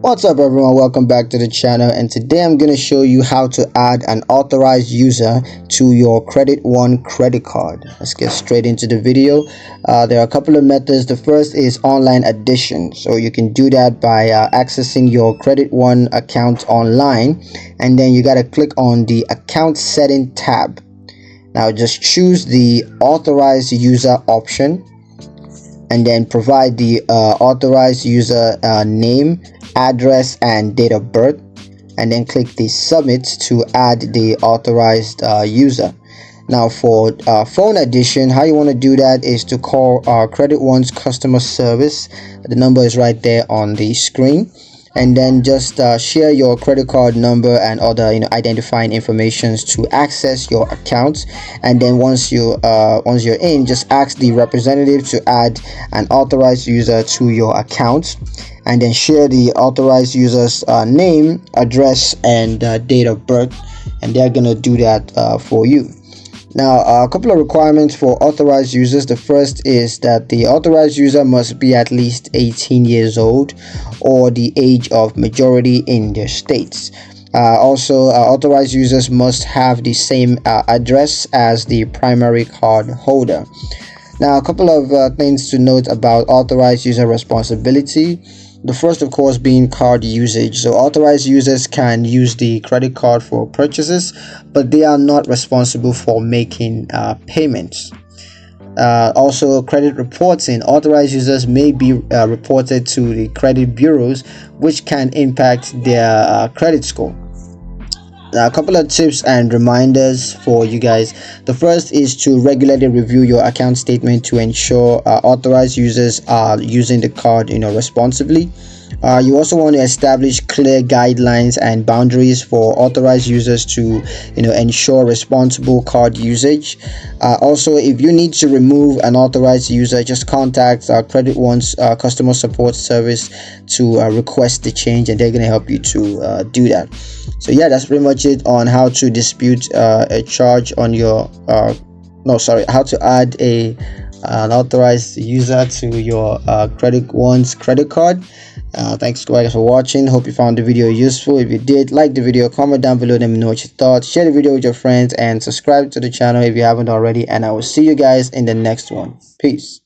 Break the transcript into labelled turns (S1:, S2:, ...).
S1: What's up everyone, welcome back to the channel, and today I'm going to show you how to add an authorized user to your Credit One credit card. Let's get straight into the video. There are a couple of methods. The first is online addition. So you can do that by accessing your Credit One account online, and then you got to click on the account setting tab. Now just choose the authorized user option and then provide the authorized user name, address, and date of birth, and then click the submit to add the authorized user. Now for phone addition, how you want to do that is to call Credit One's customer service. The number is right there on the screen, and then just share your credit card number and other identifying informations to access your accounts. And then once you're in, just ask the representative to add an authorized user to your account, and then share the authorized user's name, address, and date of birth, and they're gonna do that for you. Now, a couple of requirements for authorized users. The first is that the authorized user must be at least 18 years old or the age of majority in their states. Also, authorized users must have the same address as the primary card holder. Now, a couple of things to note about authorized user responsibility. The first, of course, being card usage. So authorized users can use the credit card for purchases, but they are not responsible for making payments. Also, credit reporting. Authorized users may be reported to the credit bureaus, which can impact their credit score. Now, a couple of tips and reminders for you guys. The first is to regularly review your account statement to ensure authorized users are using the card responsibly. You also want to establish clear guidelines and boundaries for authorized users to ensure responsible card usage. Also, if you need to remove an authorized user, just contact Credit One's customer support service to request the change, and they're going to help you to do that. So yeah, that's pretty much it on how to dispute a charge on your how to add an authorized user to your Credit One's credit card. Thanks guys for watching. Hope you found the video useful. If you did, like the video, comment down below, let me know what you thought, share the video with your friends, and subscribe to the channel if you haven't already, and I will see you guys in the next one. Peace.